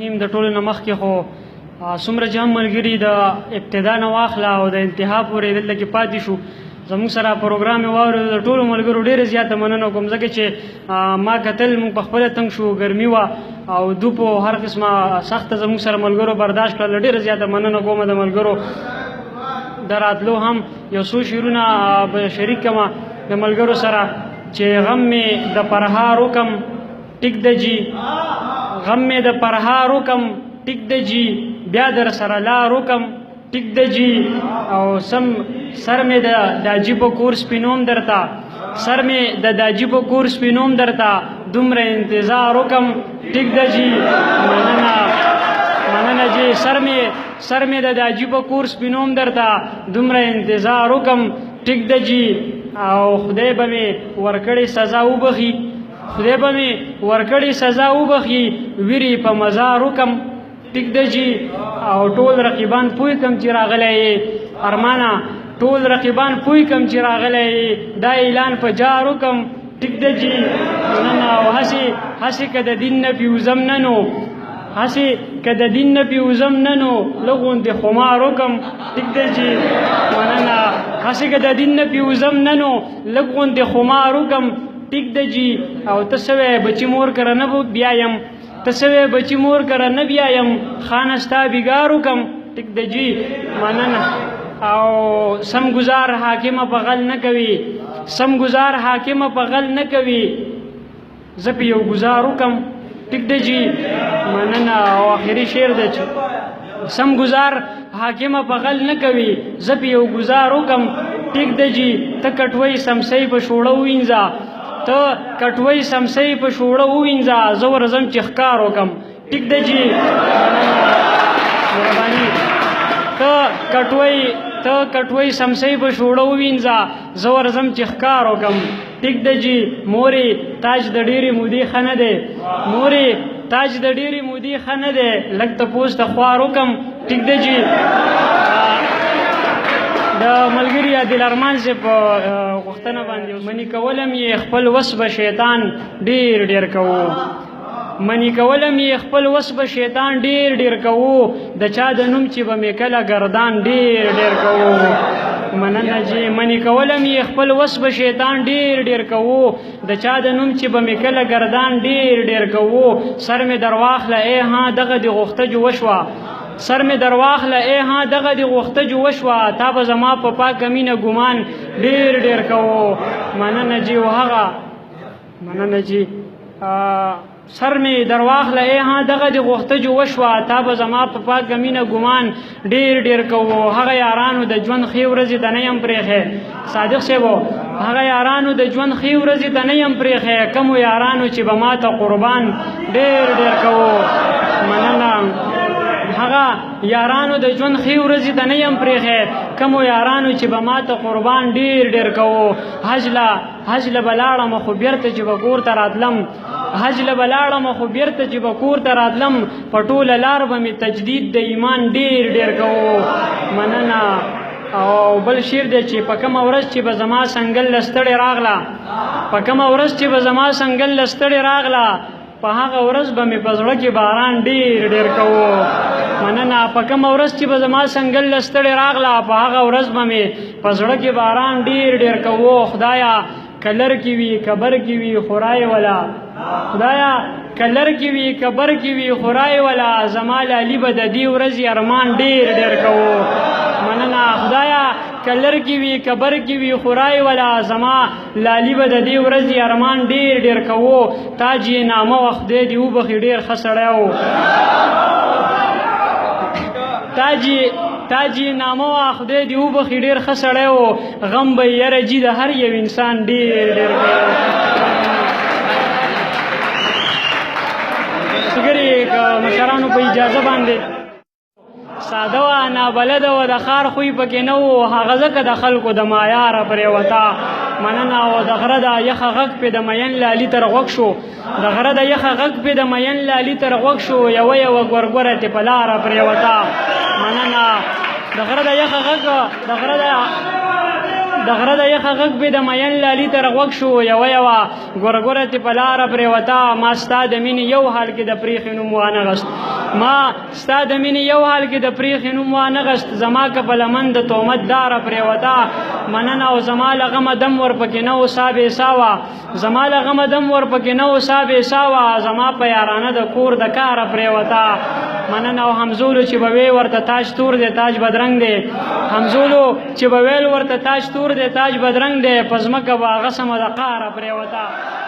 هم د ټولو نه مخکې خو څومره چې هم ملګري د ابتدا نه واخله او د انتها پورې دلته کې پاتې شو زموږ سره پروګرام یې واورېد د ټولو ملګرو ډېره زیاته مننه کوم ځکه چې ما کتل موږ په خپله تنګ شو ګرمي وه او دوپو هر قسمه سخته زموږ سره ملګرو برداشت کړله ډېره زیاته مننه کوم د ملګرو د راتلو هم یو څو شعرونه به شریک کړمه د ملګرو سره چې غم مې د پرهار وکم ټیک د جي غم مې د پرهار وکم ټیک د جي بیا در سره لار وکم ټیک د جي او سر مې د داجي په کور سپینوم درته سر مې د داجي په کور سپینوم درته دومره انتظار وکم ټیک د جي مننه جي سر مې د داجي په کور سپینوم درته دومره انتظار وکم ټیک د جي او خدای به مې ورکړې سزا وبخي خدای به مې ورکړې سزا وبخي ویرې په مزار وکم ټیک د جي او ټول رقیبان پوه کم چې راغلی ارمانه ټول رقیبان پوه کم چې راغلی دا اعلان په جار وکم ټیک د جي مننه او هسې که د دین نه پیوزم نه نو هسې که د دین نه پیوزم نه نو لږ غوندې خمار وکم ټیک د جي مننه هسې که د دین نه پیوزم نه نو لږ غوندې خمار وکم ټیک د جي او ته سوی بچي مور کره نه بیایم ته سوی بچي مور کره نه بیایم خانه ستا بیګار وکم ټیک د جي مننه او سم گزار حاکمه په غل نه کوي سم گزار حاکمه په غل نه کوي زه په یو گزار وکم ټیک د جي مننه او آخري شعر دی چې سم گزار حاکمه په غل نه کوي زه په یو گزار وکم ټیک د جي ته کټوۍ سمسۍ په شوړه ووینځه ته کټوۍ سمسۍ په شوړه ووینځه زه ورځم چې ښکار وکم ټیک د جي مهرباني ته کټوۍ سمسۍ په شوړه ووینځه زه ورځم چې ښکار وکم ټیک د جي مورې تاج د ډېرې مودې ښه نه دی مورې تاج د ډېرې مودې ښه نه دی لږ تپوس ته خوار وکم ټیک د جي د ملګري عادل ارمان صاحب په غوښتنه باندې منی کولم یې خپل وس به شیطان ډېر کوو منی کولم یې خپل وس به شیطان ډېر کوو د چا د نوم چې به مې کله ګردان ډېر کوو مننه جي منی کولم یې خپل وس به شیطان ډېر کوو د چا د نوم چې به مې کله ګردان ډېر کوو سر مې در واخله ای ها دغه دې غوښته جو وشوه سر مې در واخله ای ها دغه دې غوښته جو وشوه تا به زما په پاکه مینه ګمان ډېر کوو مننه جي او هغه مننه جي سر مې در واخله ای ها دغه دې غوښته جو وشوه تا به زما په پاکه مینه ګمان ډېر کوو هغه یارانو د ژوند ښې ورځې ته نه یم پرېښی صادق صاحب هغه یارانو د ژوند ښې ورځې ته نه یم پرېښی کمو یارانو چې به ما ته قربان ډېر کوو مننه هغه یارانو د ژوند ښې ورځې ته نه یم پرېښی کمو یارانو چې به ما ته قربان ډېر کوو حج له به لاړم خو بېرته چې به کور ته راتلم حج له به لاړم خو بېرته چې به کور ته راتلم په ټوله لار به مې تجدید د ایمان ډېر کوو مننه او بل شعر دی چې په کومه ورځ چې به زما سنګل له ستړې راغله په کومه ورځ چې به زما سنګل له ستړې راغله په هغه ورځ به مې په زړه کې باران ډېر کوو مننه په کومه ورځ چې به زما سنګل له ستړې راغله په هغه ورځ به مې په زړه کې باران ډېر کوو خدایا کلر کی وی کبر کی وی خورای ولا خدایا کلر کی وی کبر کی وی خورای ولا زمال علی بد دی ورځي ارمان ډېر کوو مننه خدایا کلر کی وی کبر کی وی خورای ولا زما لالی بد دی ورځي ارمان ډېر کوو تاجی نامه وخت دی وبخي ډېر خسړیو تاجی نامه واخ دی دی وبخي ډېر ښه سړی و غم به یره جي د هر یو انسان ډېر ملګري مشرانو په اجازه باندې ساده وه نابلده وه د ښار خوی پکې نه و هغه ځکه د خلکو د معیاره پرېوته مننه او د غره د یخه غږ پې د مین لالي تر غوږ شو د غره د یخه غږ پې د مین لالي تر غوږ شو یوه ګورګوره تې په لاره پرېوته مننه د غره د یخه غږ د غره د یخه غږ به د مین لالي تر غوږ شو یوه ګورګوره تې په لاره پرېوته ما ستا د مینې یو حال کې د پریښې نوم وانغست ما ستا د مینې یو حال کې د پریخې نوم وانغست زما که په لمن د تهمت داره پرېوته مننه او زما له غمه دم ورپکې نه و سا بېسا وه زما له غمه دم ورپکې نه و سا بېسا وه زما په یارانه د کور د کاره پرېوته مننه او همزولو چې به وی ورته تاج تور دی تاج بدرنګ دی همزولو چې به ویل ورته تاج تور دی تاج بدرنګ دی په ځمکه به هغه سمه د قاره پرېوته